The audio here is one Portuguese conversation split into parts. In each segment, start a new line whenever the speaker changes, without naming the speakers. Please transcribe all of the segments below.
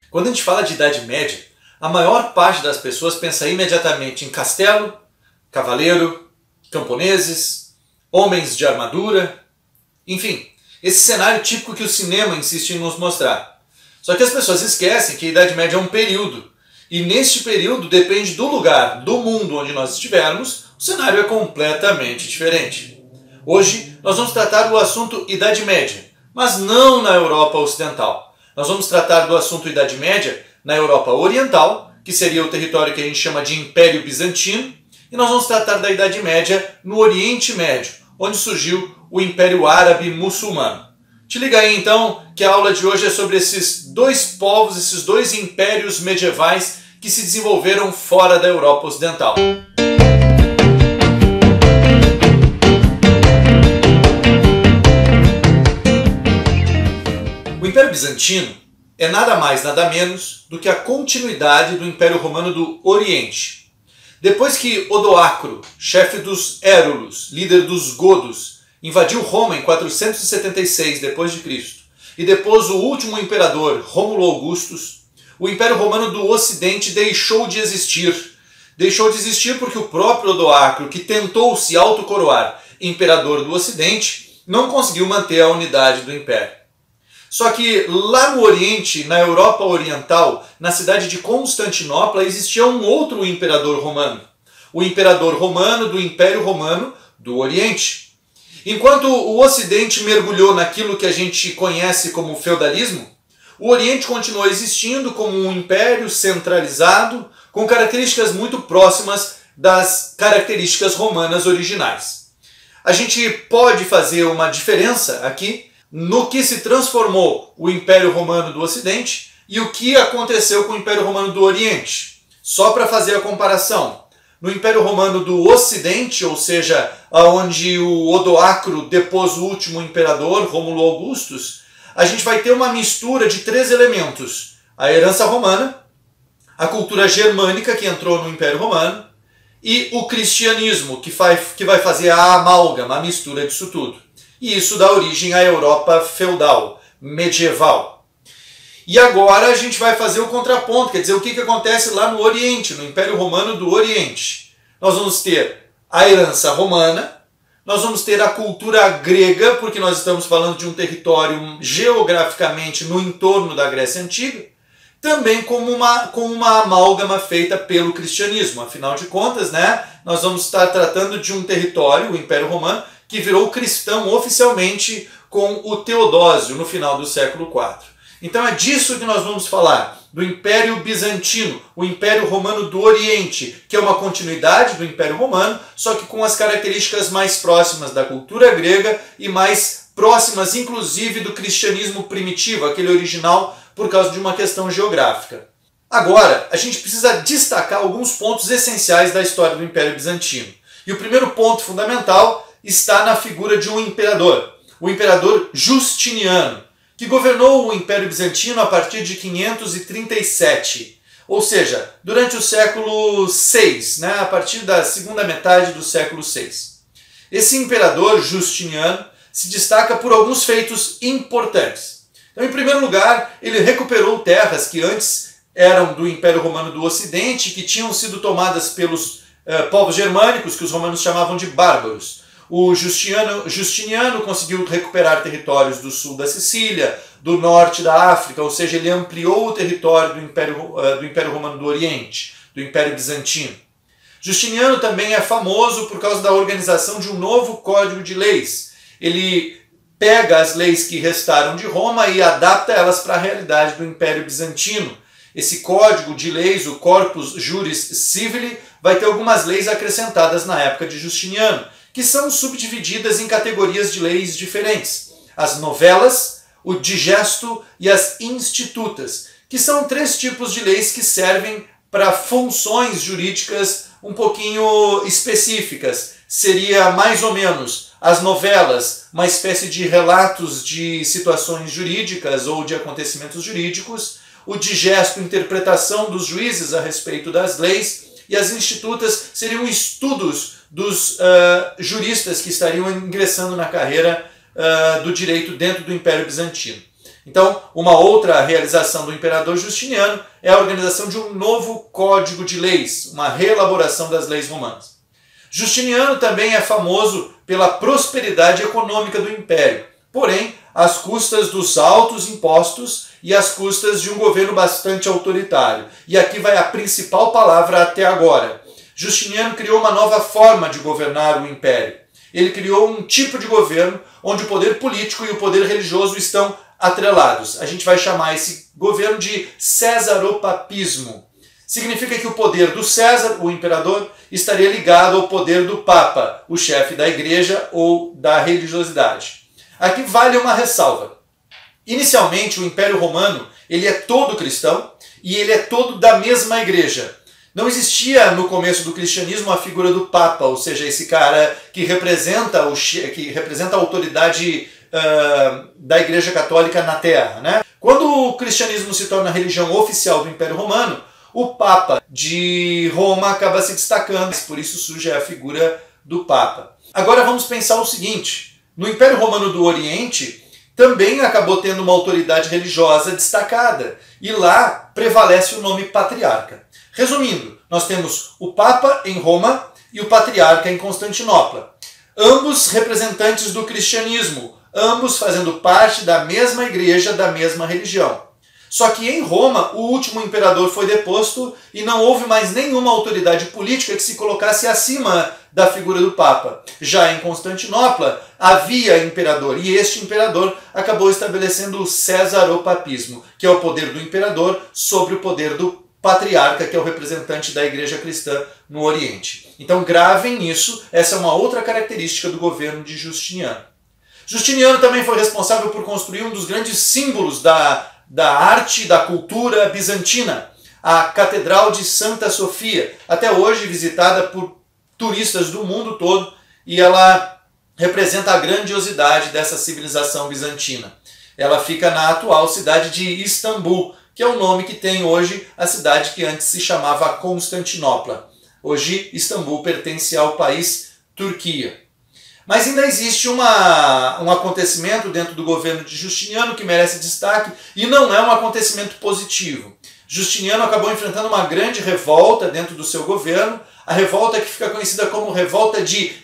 Quando a gente fala de Idade Média, a maior parte das pessoas pensa imediatamente em castelo, cavaleiro, camponeses, homens de armadura, enfim, esse cenário típico que o cinema insiste em nos mostrar. Só que as pessoas esquecem que a Idade Média é um período, e neste período depende do lugar, do mundo onde nós estivermos, o cenário é completamente diferente. Hoje nós vamos tratar do assunto Idade Média, mas não na Europa Ocidental. Nós vamos tratar do assunto Idade Média na Europa Oriental, que seria o território que a gente chama de Império Bizantino, e nós vamos tratar da Idade Média no Oriente Médio, onde surgiu o Império Árabe Muçulmano. Te liga aí então que a aula de hoje é sobre esses dois povos, esses dois impérios medievais que se desenvolveram fora da Europa Ocidental. O Império Bizantino é nada mais, nada menos do que a continuidade do Império Romano do Oriente. Depois que Odoacro, chefe dos Érulos, líder dos Godos, invadiu Roma em 476 d.C. e depois o último imperador, Rômulo Augustus, o Império Romano do Ocidente deixou de existir. Deixou de existir porque o próprio Odoacro, que tentou se autocoroar imperador do Ocidente, não conseguiu manter a unidade do Império. Só que lá no Oriente, na Europa Oriental, na cidade de Constantinopla, existia um outro imperador romano. O imperador romano do Império Romano do Oriente. Enquanto o Ocidente mergulhou naquilo que a gente conhece como feudalismo, o Oriente continuou existindo como um império centralizado, com características muito próximas das características romanas originais. A gente pode fazer uma diferença aqui no que se transformou o Império Romano do Ocidente e o que aconteceu com o Império Romano do Oriente. Só para fazer a comparação, no Império Romano do Ocidente, ou seja, onde o Odoacro depôs o último imperador, Rômulo Augustus, a gente vai ter uma mistura de três elementos: a herança romana, a cultura germânica que entrou no Império Romano e o cristianismo, que vai fazer a amálgama, a mistura disso tudo. E isso dá origem à Europa feudal, medieval. E agora a gente vai fazer o contraponto, quer dizer, o que acontece lá no Oriente, no Império Romano do Oriente. Nós vamos ter a herança romana, nós vamos ter a cultura grega, porque nós estamos falando de um território geograficamente no entorno da Grécia Antiga, também com uma amálgama feita pelo cristianismo. Afinal de contas, nós vamos estar tratando de um território, o Império Romano, que virou cristão oficialmente com o Teodósio no final do século IV. Então é disso que nós vamos falar, do Império Bizantino, o Império Romano do Oriente, que é uma continuidade do Império Romano, só que com as características mais próximas da cultura grega e mais próximas, inclusive, do cristianismo primitivo, aquele original, por causa de uma questão geográfica. Agora, a gente precisa destacar alguns pontos essenciais da história do Império Bizantino. E o primeiro ponto fundamental está na figura de um imperador, o imperador Justiniano, que governou o Império Bizantino a partir de 537, ou seja, durante o século VI, a partir da segunda metade do século VI. Esse imperador Justiniano se destaca por alguns feitos importantes. Então, em primeiro lugar, ele recuperou terras que antes eram do Império Romano do Ocidente, que tinham sido tomadas pelos povos germânicos, que os romanos chamavam de bárbaros. O Justiniano conseguiu recuperar territórios do sul da Sicília, do norte da África, ou seja, ele ampliou o território do Império Romano do Oriente, do Império Bizantino. Justiniano também é famoso por causa da organização de um novo código de leis. Ele pega as leis que restaram de Roma e adapta elas para a realidade do Império Bizantino. Esse código de leis, o Corpus Juris Civili, vai ter algumas leis acrescentadas na época de Justiniano, que são subdivididas em categorias de leis diferentes. As novelas, o digesto e as institutas, que são três tipos de leis que servem para funções jurídicas um pouquinho específicas. Seria mais ou menos as novelas, uma espécie de relatos de situações jurídicas ou de acontecimentos jurídicos, o digesto, interpretação dos juízes a respeito das leis, e as institutas seriam estudos dos juristas que estariam ingressando na carreira do direito dentro do Império Bizantino. Então, uma outra realização do imperador Justiniano é a organização de um novo código de leis, uma reelaboração das leis romanas. Justiniano também é famoso pela prosperidade econômica do império, porém, às custas dos altos impostos e às custas de um governo bastante autoritário. E aqui vai a principal palavra até agora. Justiniano criou uma nova forma de governar o império. Ele criou um tipo de governo onde o poder político e o poder religioso estão atrelados. A gente vai chamar esse governo de cesaropapismo. Significa que o poder do César, o imperador, estaria ligado ao poder do Papa, o chefe da igreja ou da religiosidade. Aqui vale uma ressalva. Inicialmente, o Império Romano ele é todo cristão e ele é todo da mesma igreja. Não existia no começo do cristianismo a figura do Papa, ou seja, esse cara que representa a autoridade da Igreja Católica na Terra, né? Quando o cristianismo se torna a religião oficial do Império Romano, o Papa de Roma acaba se destacando, por isso surge a figura do Papa. Agora vamos pensar o seguinte, no Império Romano do Oriente também acabou tendo uma autoridade religiosa destacada, e lá prevalece o nome patriarca. Resumindo, nós temos o Papa em Roma e o Patriarca em Constantinopla, ambos representantes do cristianismo, ambos fazendo parte da mesma igreja, da mesma religião. Só que em Roma, o último imperador foi deposto e não houve mais nenhuma autoridade política que se colocasse acima da figura do Papa. Já em Constantinopla, havia imperador, e este imperador acabou estabelecendo o cesaropapismo, que é o poder do imperador sobre o poder do patriarca, que é o representante da igreja cristã no Oriente. Então gravem isso, essa é uma outra característica do governo de Justiniano. Justiniano também foi responsável por construir um dos grandes símbolos da arte e da cultura bizantina, a Catedral de Santa Sofia, até hoje visitada por turistas do mundo todo, e ela representa a grandiosidade dessa civilização bizantina. Ela fica na atual cidade de Istambul, que é o nome que tem hoje a cidade que antes se chamava Constantinopla. Hoje, Istambul pertence ao país Turquia. Mas ainda existe um acontecimento dentro do governo de Justiniano que merece destaque, e não é um acontecimento positivo. Justiniano acabou enfrentando uma grande revolta dentro do seu governo, a revolta que fica conhecida como revolta de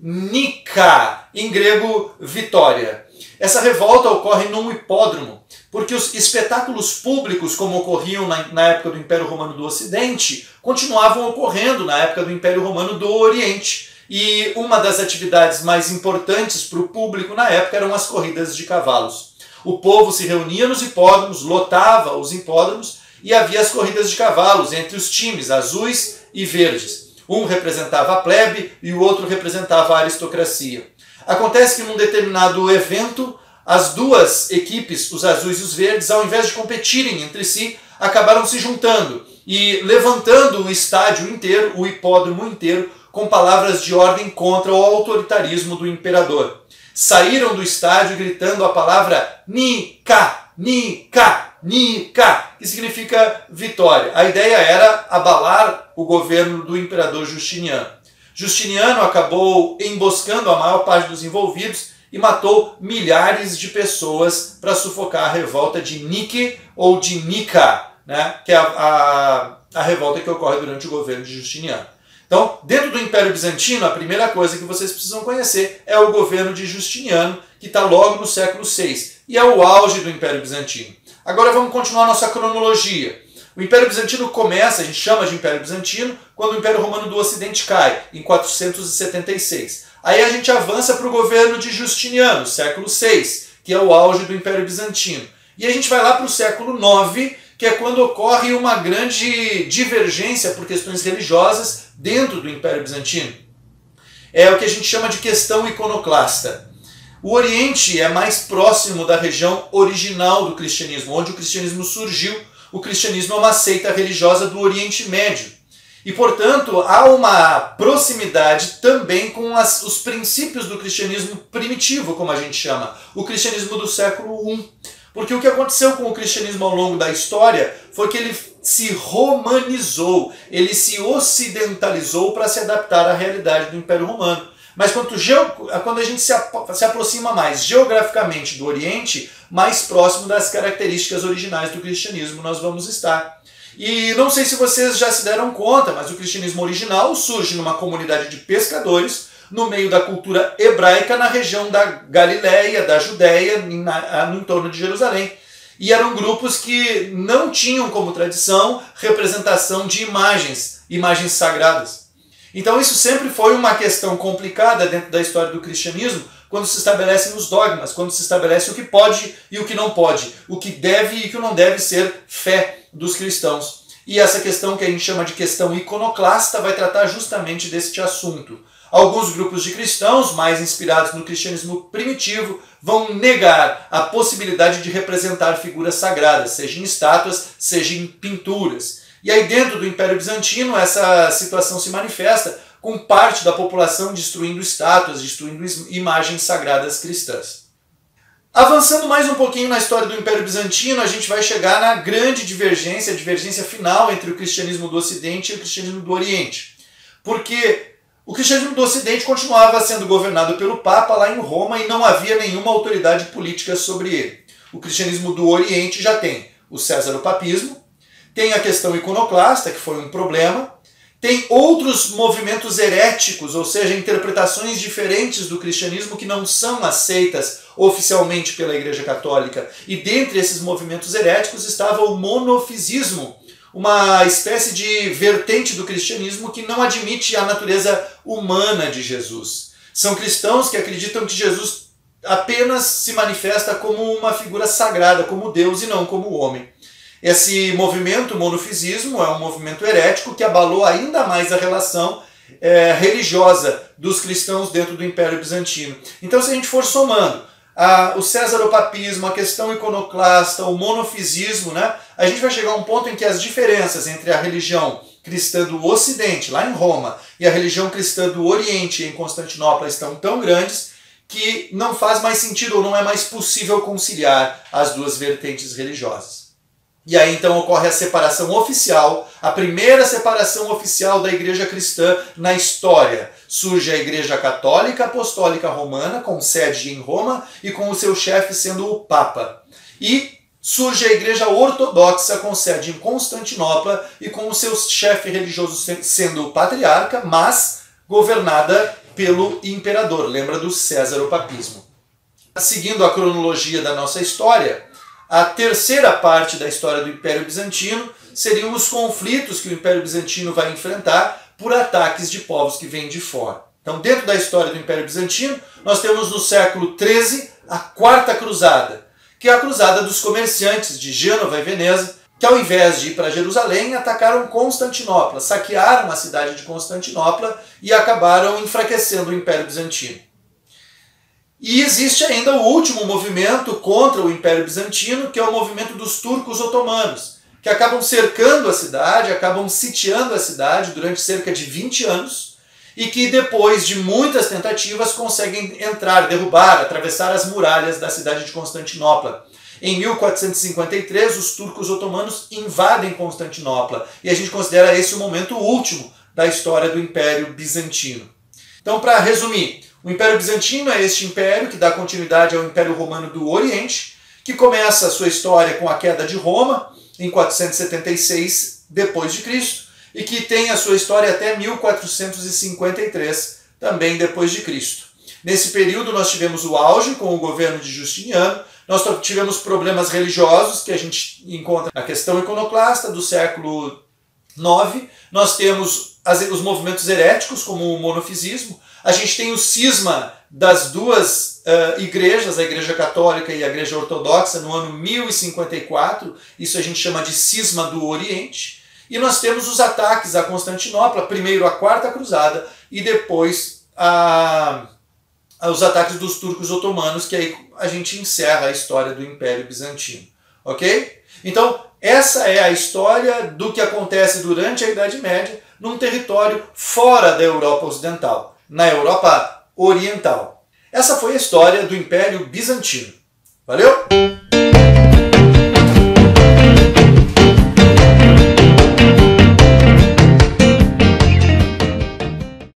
Nika, em grego vitória. Essa revolta ocorre num hipódromo, porque os espetáculos públicos, como ocorriam na época do Império Romano do Ocidente, continuavam ocorrendo na época do Império Romano do Oriente. E uma das atividades mais importantes para o público na época eram as corridas de cavalos. O povo se reunia nos hipódromos, lotava os hipódromos e havia as corridas de cavalos entre os times azuis e verdes. Um representava a plebe e o outro representava a aristocracia. Acontece que num determinado evento, as duas equipes, os azuis e os verdes, ao invés de competirem entre si, acabaram se juntando e levantando o estádio inteiro, o hipódromo inteiro, com palavras de ordem contra o autoritarismo do imperador. Saíram do estádio gritando a palavra Nika, Nika, Nika, que significa vitória. A ideia era abalar o governo do imperador Justiniano. Justiniano acabou emboscando a maior parte dos envolvidos e matou milhares de pessoas para sufocar a revolta de Nike ou de Nika, né, que é a revolta que ocorre durante o governo de Justiniano. Então, dentro do Império Bizantino, a primeira coisa que vocês precisam conhecer é o governo de Justiniano, que está logo no século VI, e é o auge do Império Bizantino. Agora vamos continuar nossa cronologia. O Império Bizantino começa, a gente chama de Império Bizantino, quando o Império Romano do Ocidente cai, em 476. Aí a gente avança para o governo de Justiniano, século VI, que é o auge do Império Bizantino. E a gente vai lá para o século IX, que é quando ocorre uma grande divergência por questões religiosas dentro do Império Bizantino. É o que a gente chama de questão iconoclasta. O Oriente é mais próximo da região original do cristianismo, onde o cristianismo surgiu. O cristianismo é uma seita religiosa do Oriente Médio. E, portanto, há uma proximidade também com os princípios do cristianismo primitivo, como a gente chama, o cristianismo do século I. Porque o que aconteceu com o cristianismo ao longo da história foi que ele se romanizou, ele se ocidentalizou para se adaptar à realidade do Império Romano. Mas quando a gente se aproxima mais geograficamente do Oriente, mais próximo das características originais do cristianismo nós vamos estar. E não sei se vocês já se deram conta, mas o cristianismo original surge numa comunidade de pescadores, no meio da cultura hebraica, na região da Galileia, da Judéia, no entorno de Jerusalém. E eram grupos que não tinham como tradição representação de imagens sagradas. Então isso sempre foi uma questão complicada dentro da história do cristianismo, quando se estabelecem os dogmas, quando se estabelece o que pode e o que não pode, o que deve e o que não deve ser fé dos cristãos. E essa questão que a gente chama de questão iconoclasta vai tratar justamente deste assunto. Alguns grupos de cristãos, mais inspirados no cristianismo primitivo, vão negar a possibilidade de representar figuras sagradas, seja em estátuas, seja em pinturas. E aí dentro do Império Bizantino essa situação se manifesta com parte da população destruindo estátuas, destruindo imagens sagradas cristãs. Avançando mais um pouquinho na história do Império Bizantino, a gente vai chegar na grande divergência, a divergência final entre o cristianismo do Ocidente e o cristianismo do Oriente. Porque o cristianismo do Ocidente continuava sendo governado pelo Papa lá em Roma e não havia nenhuma autoridade política sobre ele. O cristianismo do Oriente já tem o césaropapismo, tem a questão iconoclasta, que foi um problema, tem outros movimentos heréticos, ou seja, interpretações diferentes do cristianismo que não são aceitas oficialmente pela Igreja Católica. E dentre esses movimentos heréticos estava o monofisismo, uma espécie de vertente do cristianismo que não admite a natureza humana de Jesus. São cristãos que acreditam que Jesus apenas se manifesta como uma figura sagrada, como Deus e não como homem. Esse movimento, o monofisismo, é um movimento herético que abalou ainda mais a relação religiosa dos cristãos dentro do Império Bizantino. Então, se a gente for somando o césaropapismo, a questão iconoclasta, o monofisismo, né, a gente vai chegar a um ponto em que as diferenças entre a religião cristã do Ocidente, lá em Roma, e a religião cristã do Oriente, em Constantinopla, estão tão grandes que não faz mais sentido ou não é mais possível conciliar as duas vertentes religiosas. E aí então ocorre a separação oficial, a primeira separação oficial da Igreja Cristã na história. Surge a Igreja Católica Apostólica Romana, com sede em Roma e com o seu chefe sendo o Papa. E surge a Igreja Ortodoxa, com sede em Constantinopla e com o seu chefe religioso sendo o Patriarca, mas governada pelo Imperador. Lembra do césaropapismo. Seguindo a cronologia da nossa história, a terceira parte da história do Império Bizantino seriam os conflitos que o Império Bizantino vai enfrentar por ataques de povos que vêm de fora. Então, dentro da história do Império Bizantino, nós temos no século XIII a Quarta Cruzada, que é a cruzada dos comerciantes de Gênova e Veneza, que ao invés de ir para Jerusalém, atacaram Constantinopla, saquearam a cidade de Constantinopla e acabaram enfraquecendo o Império Bizantino. E existe ainda o último movimento contra o Império Bizantino, que é o movimento dos turcos otomanos, que acabam cercando a cidade, acabam sitiando a cidade durante cerca de 20 anos, e que depois de muitas tentativas conseguem entrar, derrubar, atravessar as muralhas da cidade de Constantinopla. Em 1453, os turcos otomanos invadem Constantinopla, e a gente considera esse o momento último da história do Império Bizantino. Então, para resumir, o Império Bizantino é este império que dá continuidade ao Império Romano do Oriente, que começa a sua história com a queda de Roma, em 476 d.C., e que tem a sua história até 1453, também depois de Cristo. Nesse período nós tivemos o auge com o governo de Justiniano, nós tivemos problemas religiosos, que a gente encontra na questão iconoclasta do século IX, nós temos os movimentos heréticos, como o monofisismo, a gente tem o cisma das duas igrejas, a Igreja Católica e a Igreja Ortodoxa, no ano 1054, isso a gente chama de cisma do Oriente, e nós temos os ataques a Constantinopla, primeiro a Quarta Cruzada e depois os ataques dos turcos otomanos, que aí a gente encerra a história do Império Bizantino. Ok? Então, essa é a história do que acontece durante a Idade Média num território fora da Europa Ocidental, na Europa Oriental. Essa foi a história do Império Bizantino. Valeu?